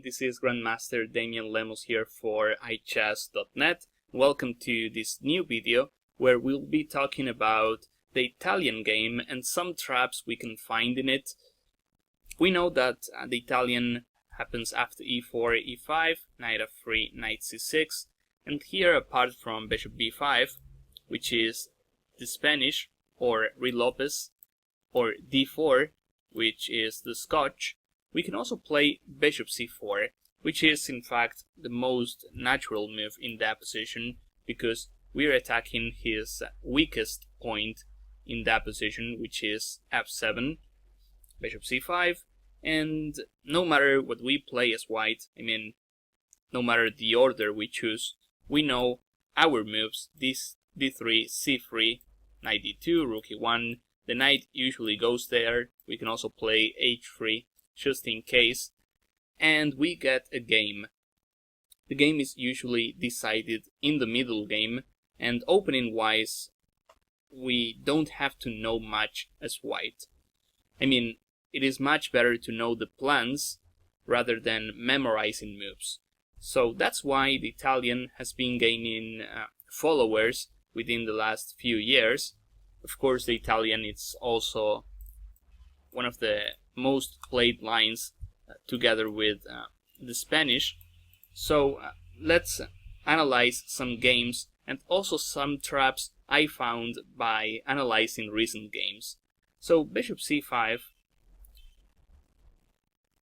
this is Grandmaster Damian Lemos here for iChess.net. Welcome to this new video where we'll be talking about the Italian game and some traps we can find in it. We know that the Italian happens after e4, e5, knight f3, knight c6, and here apart from bishop b5, which is the Spanish or Ruy Lopez, or d4, which is the Scotch, we can also play bishop c4, which is in fact the most natural move in that position because we're attacking his weakest point in that position, which is f7, bishop c5, and no matter what we play as white, no matter the order we choose, we know our moves, this d3, c3, knight d2, rook e1, the knight usually goes there. We can also play h3 just in case, and we get a game. The game is usually decided in the middle game, and opening wise, we don't have to know much as white. It is much better to know the plans rather than memorizing moves. So that's why the Italian has been gaining followers within the last few years. Of course, the Italian is also one of the most played lines together with the Spanish. So let's analyze some games and also some traps I found by analyzing recent games. So bishop c5.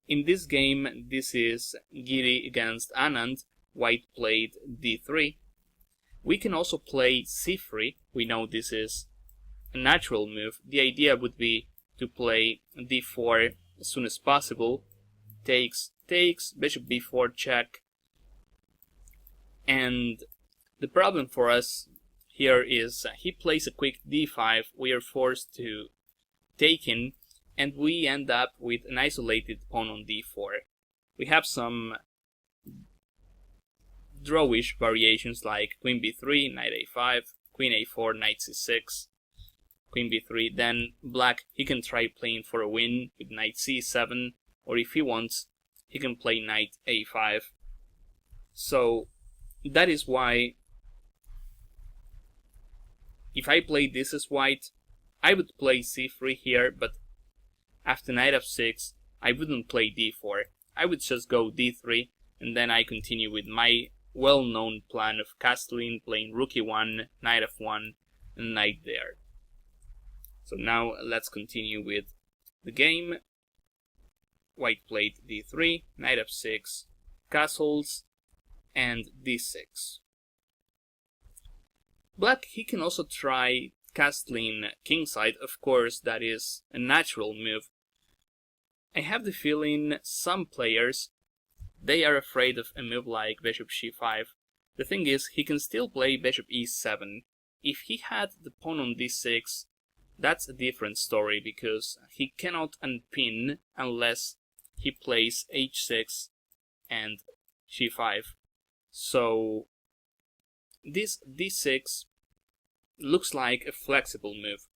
In this game, this is Giri against Anand. White played d3. We can also play c3. We know this is a natural move. The idea would be to play d4 as soon as possible. Takes, bishop b4 check. And the problem for us here is he plays a quick d5. We are forced to take in, and we end up with an isolated pawn on d4. We have some drawish variations like queen b3, knight a5, queen a4, knight c6, queen b3. Then black, he can try playing for a win with knight c7, or if he wants, he can play knight a5. So that is why if I play this as white, I would play c3 here, but after knight f6, I wouldn't play d4. I would just go d3, and then I continue with my well-known plan of castling, playing rook e1, knight f1, and knight there. So now let's continue with the game. White played d3, knight f6, castles, and d6. Black, he can also try castling kingside. Of course, that is a natural move. I have the feeling some players, they are afraid of a move like bishop c5. The thing is, he can still play bishop e7. If he had the pawn on d6, that's a different story because he cannot unpin unless he plays h6 and c5. So this d6 looks like a flexible move.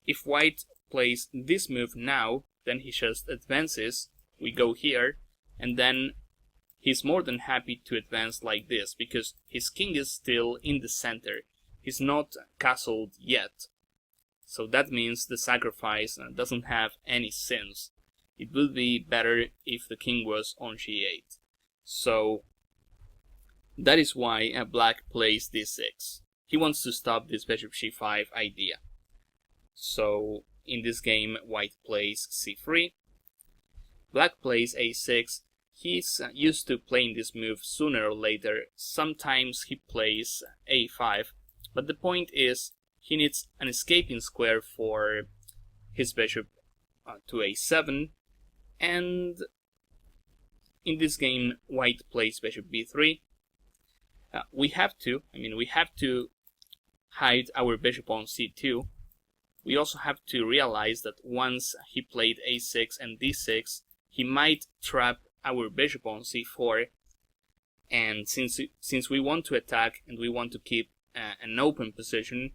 If white plays this move now, then he just advances, we go here, and then he's more than happy to advance like this because his king is still in the center. He's not castled yet. So that means the sacrifice doesn't have any sense. It would be better if the king was on g8. So that is why black plays d6. He wants to stop this bishop c5 idea. So in this game, white plays c3. Black plays a6. He's used to playing this move sooner or later. Sometimes he plays a5. But the point is, he needs an escaping square for his bishop to a7. And in this game, white plays bishop b3. We have to hide our bishop on c2. We also have to realize that once he played a6 and d6, he might trap our bishop on c4. And since we want to attack and we want to keep an open position,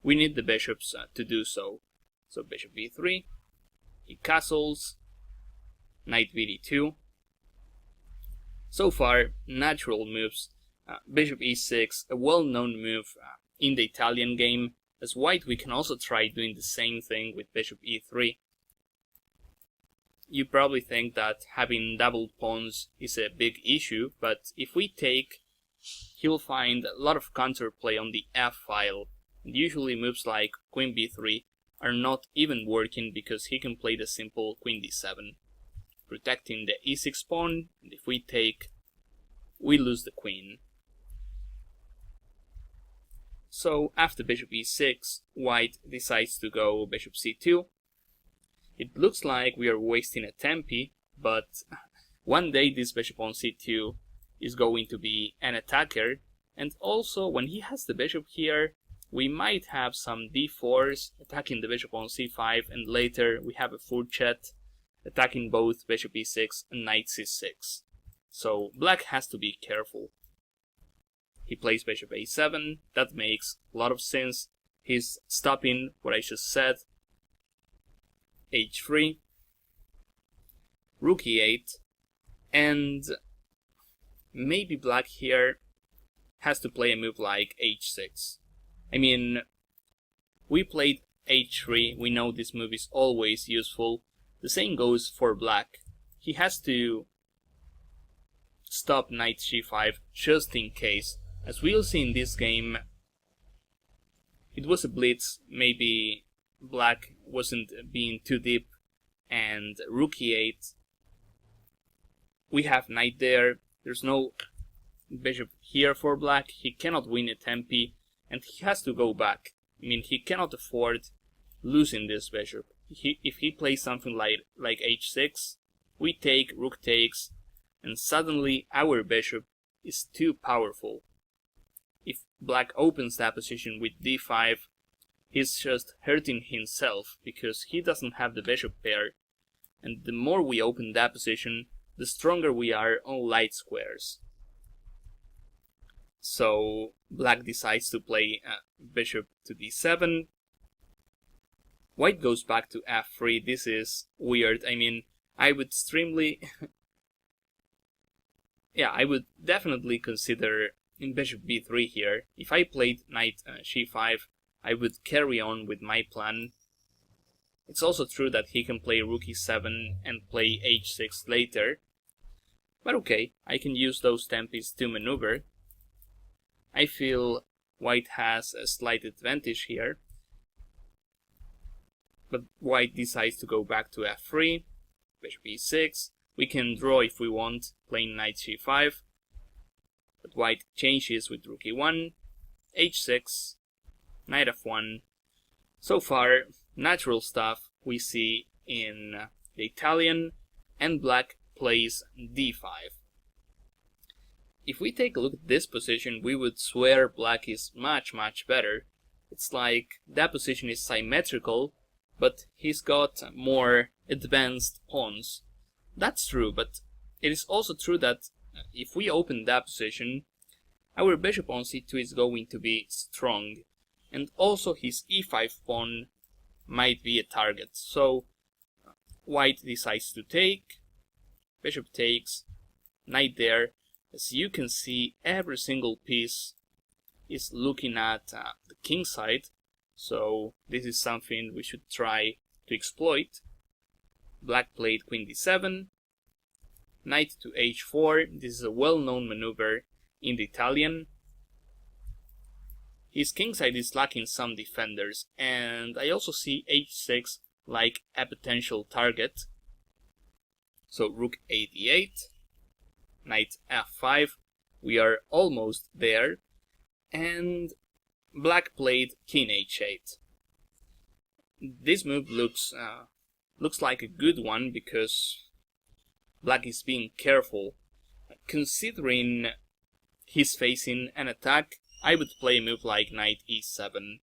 we need the bishops to do so. So bishop b3, he castles, knight bd2, So far, natural moves. Bishop e6, a well-known move in the Italian game. As white, we can also try doing the same thing with bishop e3. You probably think that having doubled pawns is a big issue, but if we take, he will find a lot of counterplay on the f-file, and usually moves like queen b3 are not even working because he can play the simple queen d7, protecting the e6 pawn, and if we take, we lose the queen. So after bishop e6, white decides to go bishop c2. It looks like we are wasting a tempi, but one day this bishop on c2 is going to be an attacker, and also when he has the bishop here, we might have some d4s attacking the bishop on c5, and later we have a fourchette attacking both bishop e6 and knight c6. So black has to be careful. He plays bishop a7, that makes a lot of sense. He's stopping what I just said. h3, rook e8, and maybe black here has to play a move like h6. I mean, we played h3, we know this move is always useful. The same goes for black. He has to stop knight g5 just in case. As we'll see in this game, it was a blitz, maybe black wasn't being too deep, and rook e8. We have knight there, there's no bishop here for black, he cannot win a tempi, and he has to go back. I mean, he cannot afford losing this bishop. If he plays something like h6, we take, rook takes, and suddenly our bishop is too powerful. If black opens that position with d5, he's just hurting himself because he doesn't have the bishop pair, and the more we open that position, the stronger we are on light squares. So black decides to play bishop to d7. White goes back to f3. This is weird. I mean, I would extremely I would definitely consider in bishop b3 here. If I played knight g5, I would carry on with my plan. It's also true that he can play rook e7 and play h6 later. But okay, I can use those tempis to maneuver. I feel white has a slight advantage here. But white decides to go back to f3, bishop e6. We can draw if we want, playing knight g5. But white changes with rook e1, h6, knight f1. So far, natural stuff we see in the Italian, and black plays d5. If we take a look at this position, we would swear black is much better. It's like that position is symmetrical, but he's got more advanced pawns. That's true, but it is also true that if we open that position, our bishop on c2 is going to be strong, and also his e5 pawn might be a target. So white decides to take, bishop takes, knight there. As you can see, every single piece is looking at the king side, so this is something we should try to exploit. Black played queen d7, knight to h4. This is a well-known maneuver in the Italian. His kingside is lacking some defenders, and I also see h6 like a potential target. So rook a d8, knight f5, we are almost there, and black played king h8. This move looks like a good one because black is being careful. Considering he's facing an attack, I would play a move like knight e7,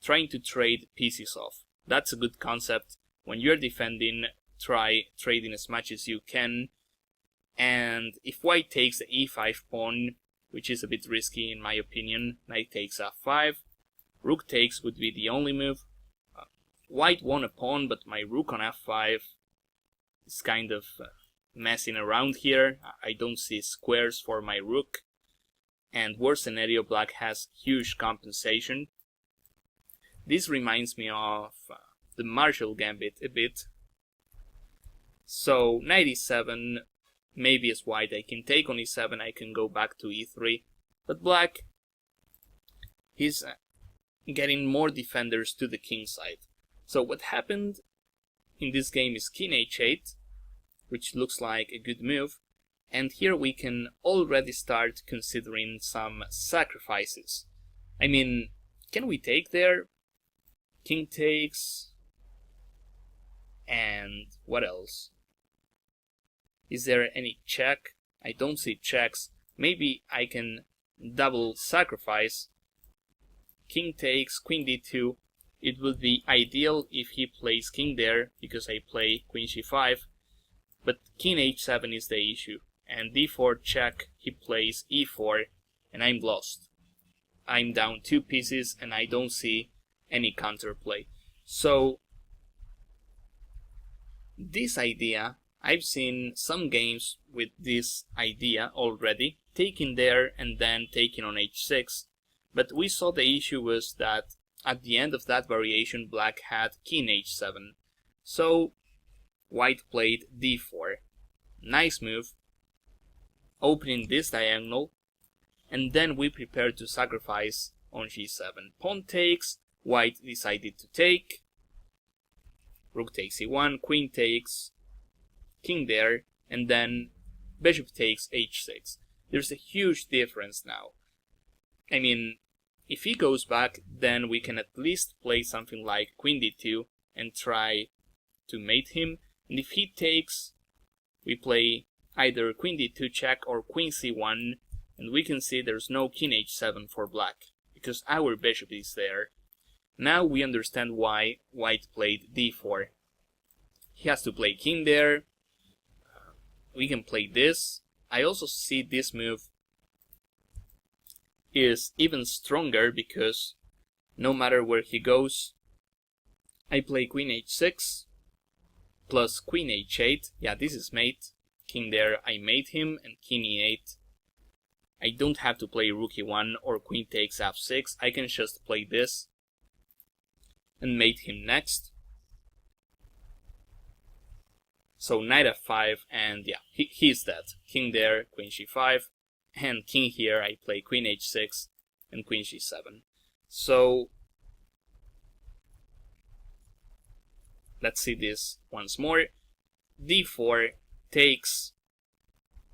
trying to trade pieces off. That's a good concept. When you're defending, try trading as much as you can. And if white takes the e5 pawn, which is a bit risky in my opinion, knight takes f5, rook takes would be the only move. White won a pawn, but my rook on f5 is kind of messing around here. I don't see squares for my rook. And worst scenario, black has huge compensation. This reminds me of the Marshall Gambit a bit. So knight e7, maybe as white I can take on e7, I can go back to e3. But black, he's getting more defenders to the king side. So what happened in this game is king h8, which looks like a good move. And here we can already start considering some sacrifices. I mean, can we take there? King takes. And what else? Is there any check? I don't see checks. Maybe I can double sacrifice. King takes, queen d2. It would be ideal if he plays king there, because I play queen c5. But king h7 is the issue. And d4 check, he plays e4, and I'm lost. I'm down 2 pieces, and I don't see any counterplay. So, this idea, I've seen some games with this idea already, taking there and then taking on h6, but we saw the issue was that at the end of that variation, black had king h7. So, white played d4. Nice move, opening this diagonal, and then we prepare to sacrifice on g7. Pawn takes, white decided to take, rook takes e1, queen takes, king there, and then bishop takes h6. There's a huge difference now. I mean, if he goes back, then we can at least play something like queen d2 and try to mate him, and if he takes, we play either queen d2 check or queen c1, and we can see there's no king h7 for black, because our bishop is there. Now we understand why white played d4. He has to play king there. We can play this. I also see this move is even stronger because no matter where he goes, I play queen h6 plus queen h8. Yeah, this is mate. King there, I mate him, and king e8. I don't have to play rook e1 or queen takes f6. I can just play this and mate him next. So knight f5, and yeah, he's dead. King there, queen c5, and king here, I play queen h6 and queen g7. So let's see this once more. d4 takes,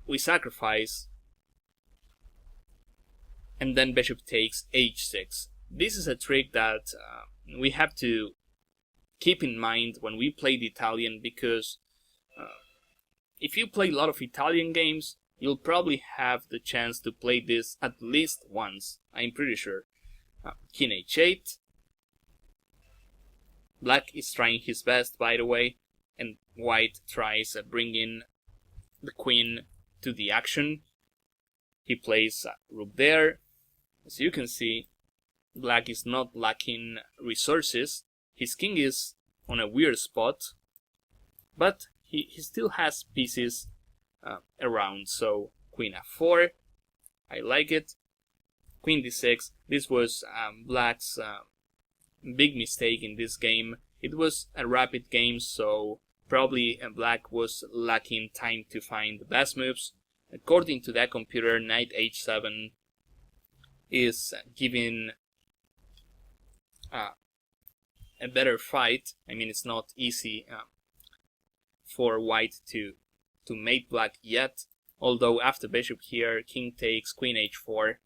we sacrifice, and then bishop takes h6. This is a trick that we have to keep in mind when we play the Italian, because if you play a lot of Italian games, you'll probably have the chance to play this at least once, I'm pretty sure. King h8. Black is trying his best, by the way, and white tries bringing the queen to the action. He plays rook there. As you can see, black is not lacking resources. His king is on a weird spot, but he still has pieces around. So queen f4, I like it. Queen d6, this was black's big mistake in this game. It was a rapid game, so probably black was lacking time to find the best moves. According to that computer, knight h7 is giving a better fight. I mean, it's not easy for white to mate black yet, although after bishop here, king takes, queen h4,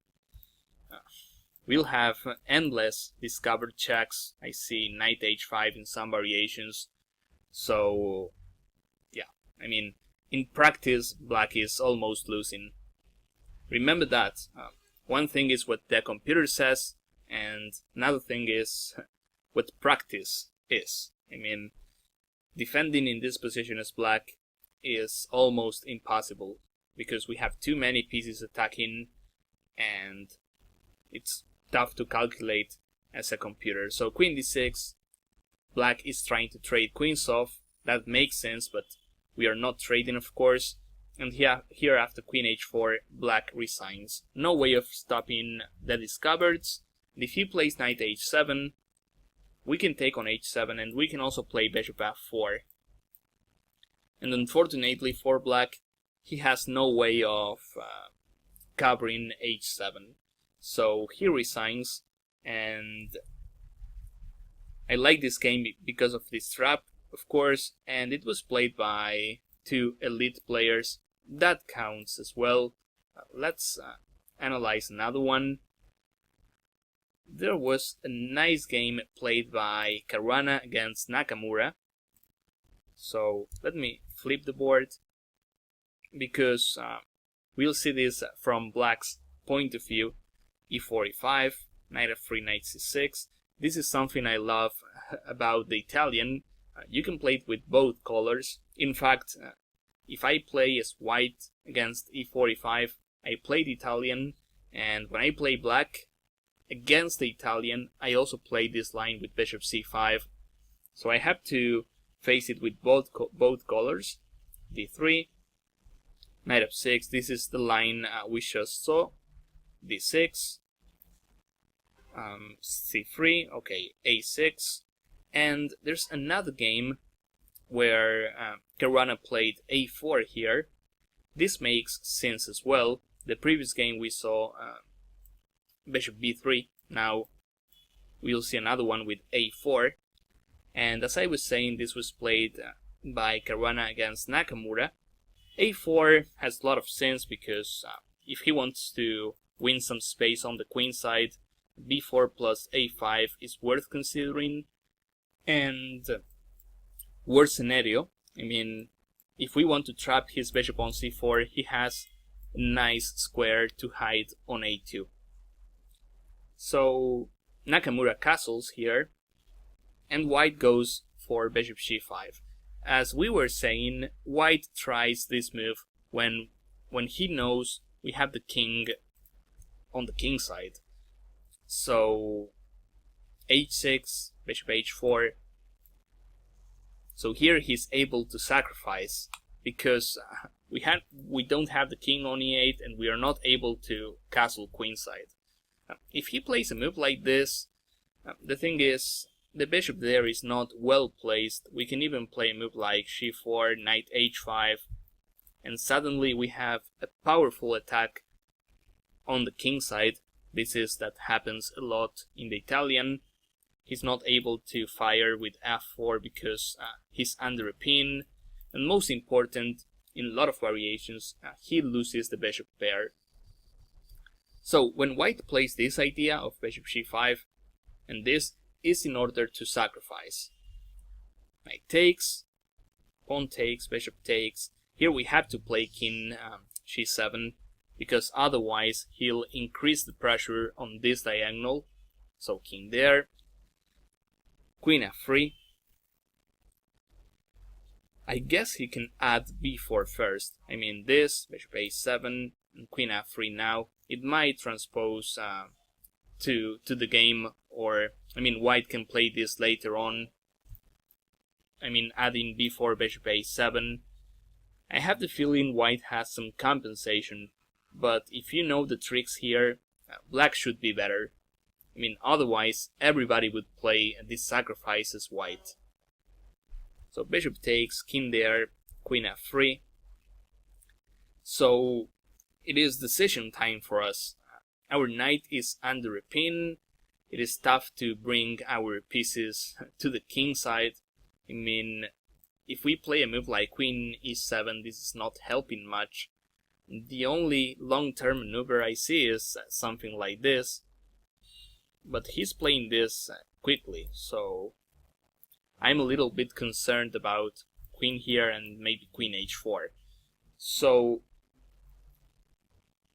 we'll have endless discovered checks. I see knight h5 in some variations. So yeah, I mean, in practice, black is almost losing. Remember that. One thing is what the computer says, and another thing is what practice is. I mean, defending in this position as black is almost impossible, because we have too many pieces attacking, and it's tough to calculate as a computer. So queen d6, black is trying to trade queens off. That makes sense, but We are not trading, of course. And here after queen h4, black resigns. No way of stopping the discovered. And if he plays knight h7, we can take on h7, and we can also play bishop f4. And unfortunately for black, he has no way of covering h7. So he resigns, and I like this game because of this trap, of course, and it was played by two elite players. That counts as well. Let's analyze another one. There was a nice game played by Caruana against Nakamura. So let me flip the board, because we'll see this from black's point of view. e4, e5, knight f3, knight c6. This is something I love about the Italian. You can play it with both colors. In fact, if I play as white against e4, e5, I play the Italian, and when I play black against the Italian, I also play this line with bishop c5. So I have to face it with both colors. d3, knight f6, this is the line we just saw. d6, c3, okay, a6. And there's another game where Caruana played a4 here. This makes sense as well. The previous game we saw bishop b3. Now we'll see another one with a4. And as I was saying, this was played by Caruana against Nakamura. a4 has a lot of sense because if he wants to win some space on the queen side, b4 plus a5 is worth considering. And worst scenario, I mean, if we want to trap his bishop on c4, he has a nice square to hide on a2. So Nakamura castles here, and white goes for bishop g5. As we were saying, white tries this move when he knows we have the king on the king side. So h6, bishop h4. So here he's able to sacrifice because we don't have the king on e8, and we are not able to castle queenside. If he plays a move like this, the thing is, the bishop there is not well placed. We can even play a move like g4, knight h5, and suddenly we have a powerful attack on the king side. That happens a lot in the Italian. He's not able to fire with f4 because he's under a pin, and most important, in a lot of variations, he loses the bishop pair. So when white plays this idea of bishop g5, and this is in order to sacrifice. Knight takes, pawn takes, bishop takes. Here we have to play king g7, because otherwise he'll increase the pressure on this diagonal. So king there, queen f3. I guess he can add b4 first. I mean this, bishop a7, and queen f3 now. It might transpose to the game, or I mean white can play this later on. I mean adding b4, bishop a7. I have the feeling white has some compensation, but if you know the tricks here, black should be better. I mean otherwise everybody would play this sacrifice as white. So bishop takes, king there, queen f3. So it is decision time for us. Our knight is under a pin. It is tough to bring our pieces to the king side. I mean, if we play a move like queen e7, this is not helping much. The only long-term maneuver I see is something like this. But he's playing this quickly, so I'm a little bit concerned about queen here and maybe queen h4. So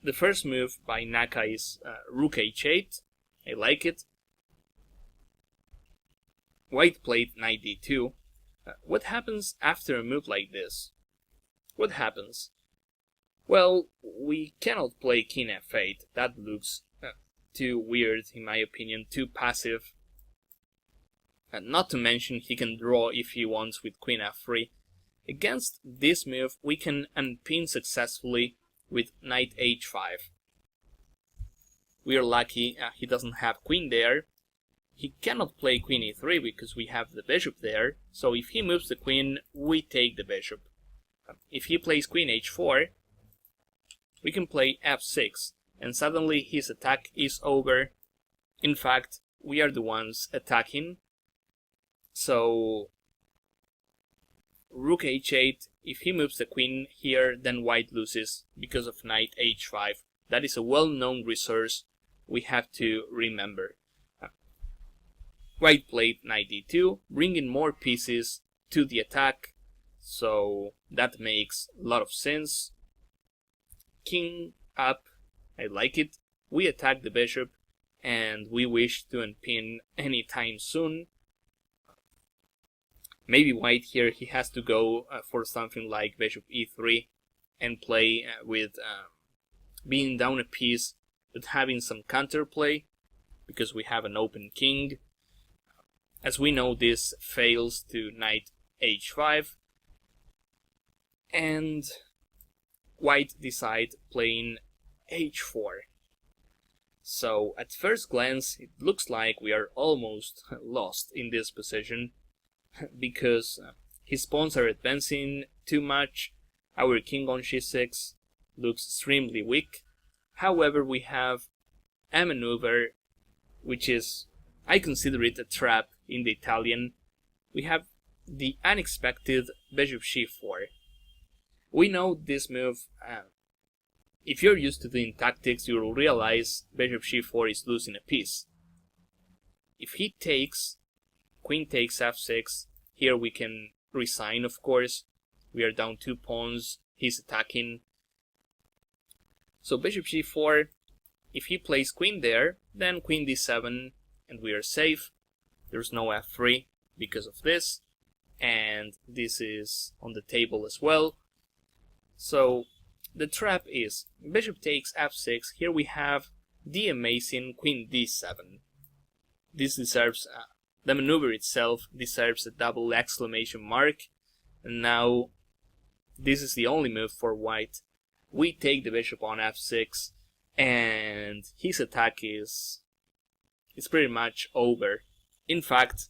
the first move by Naka is rook h8. I like it. White played knight d2. What happens after a move like this? What happens? Well, we cannot play king f8. That looks too weird, in my opinion, too passive. Not to mention he can draw if he wants with queen f3. Against this move, we can unpin successfully with knight h5. We are lucky he doesn't have queen there. He cannot play queen e3 because we have the bishop there, so if he moves the queen, we take the bishop. If he plays queen h4, we can play f6, and suddenly his attack is over. In fact, we are the ones attacking. So rook h8, if he moves the queen here, then white loses because of knight h5. That is a well-known resource we have to remember. White played knight d2, bringing more pieces to the attack, so that makes a lot of sense. King up, I like it. We attack the bishop, and we wish to unpin anytime soon. Maybe white here, he has to go for something like bishop e3 and play with being down a piece but having some counterplay because we have an open king. As we know, this fails to knight h5, and white decide playing h4. So at first glance it looks like we are almost lost in this position because his pawns are advancing too much. Our king on c6 looks extremely weak. However, we have a maneuver which is, I consider it a trap in the Italian. We have the unexpected bishop c4. We know this move, if you're used to doing tactics, you will realize bishop c4 is losing a piece. If he takes, queen takes f6, here we can resign, of course. We are down 2 pawns, he's attacking. So bishop c4, if he plays queen there, then queen d7, and we are safe. There's no f3 because of this, and this is on the table as well. So the trap is bishop takes f6. Here we have the amazing queen d7. This deserves, the maneuver itself deserves a double exclamation mark. And now this is the only move for white. We take the bishop on f6, and his attack is pretty much over. In fact,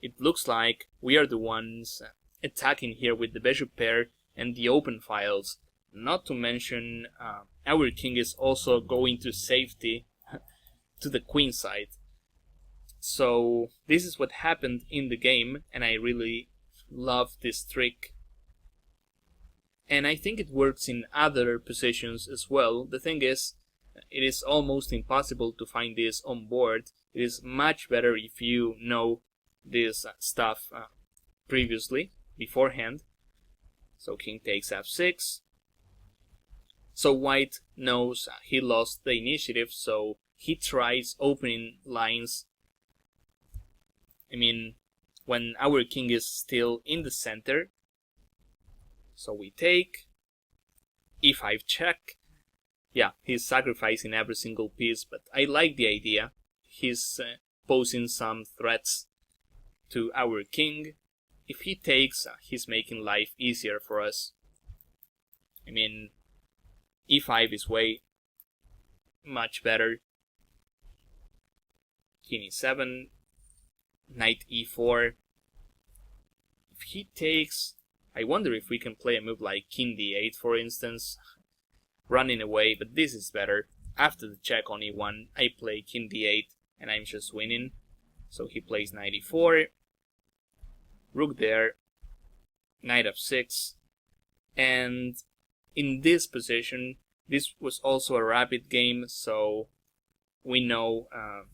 it looks like we are the ones attacking here with the bishop pair and the open files. Not to mention, our king is also going to safety to the queen side. So this is what happened in the game, and I really love this trick. And I think it works in other positions as well. The thing is, it is almost impossible to find this on board. It is much better if you know this stuff previously, beforehand. So king takes f6. So white knows he lost the initiative, so he tries opening lines. I mean, when our king is still in the center. So we take, e5 check. Yeah, he's sacrificing every single piece, but I like the idea. He's posing some threats to our king. If he takes, he's making life easier for us. I mean, e5 is way much better. King e7, knight e4. If he takes, I wonder if we can play a move like king d8, for instance, running away, but this is better. After the check on e1, I play king d8, and I'm just winning. So he plays knight e4, rook there, knight f6, and in this position, this was also a rapid game, so we know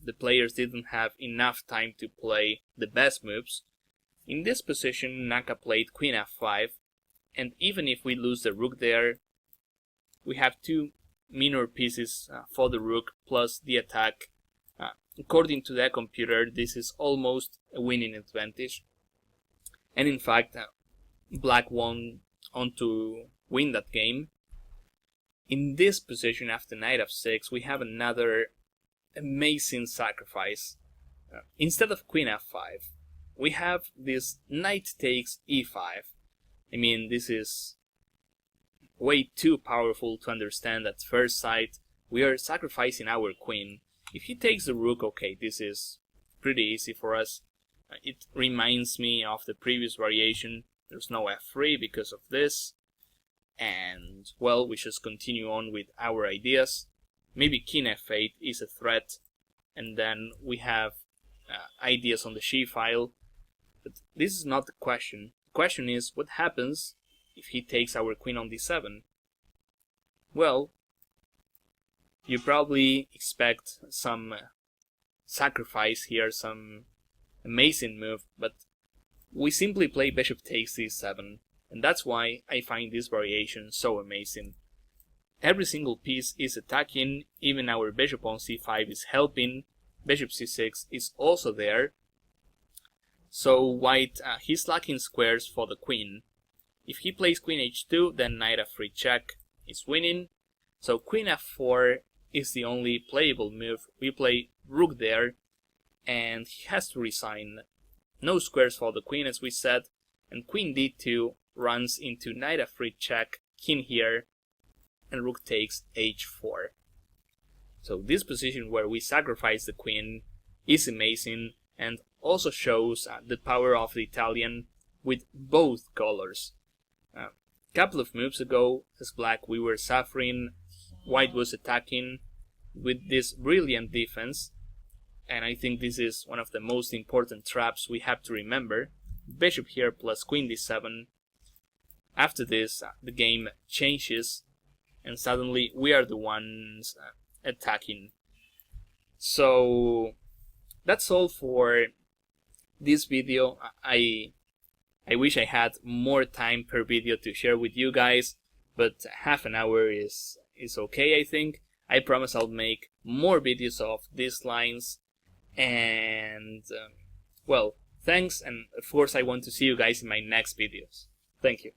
the players didn't have enough time to play the best moves. In this position, Naka played queen f5, and even if we lose the rook there, we have 2 minor pieces for the rook plus the attack. According to the computer, this is almost a winning advantage. And in fact, black won on to win that game. In this position, after knight f6, we have another amazing sacrifice. Instead of queen f5, we have this knight takes e5. I mean, this is way too powerful to understand at first sight. We are sacrificing our queen. If he takes the rook, okay, this is pretty easy for us. It reminds me of the previous variation. There's no f3 because of this. And, well, we just continue on with our ideas. Maybe king f8 is a threat. And then we have ideas on the c-file. But this is not the question. The question is, what happens if he takes our queen on d7? Well, you probably expect some sacrifice here, some amazing move, but we simply play bishop takes d7, and that's why I find this variation so amazing. Every single piece is attacking, even our bishop on c5 is helping, bishop c6 is also there, so white, he's lacking squares for the queen. If he plays queen h2, then knight f3 check is winning, so queen f4 is the only playable move. We play rook there, and he has to resign. No squares for the queen, as we said, and queen d2 runs into knight f3 check, king here, and rook takes h4. So this position where we sacrifice the queen is amazing, and also shows the power of the Italian with both colors. A couple of moves ago, as black, we were suffering. White was attacking with this brilliant defense, and I think this is one of the most important traps we have to remember. Bishop here plus queen d7. After this, the game changes, and suddenly we are the ones attacking. So that's all for this video. I wish I had more time per video to share with you guys, but half an hour is okay, I think. I promise I'll make more videos of these lines, and well, thanks, and of course I want to see you guys in my next videos. Thank you.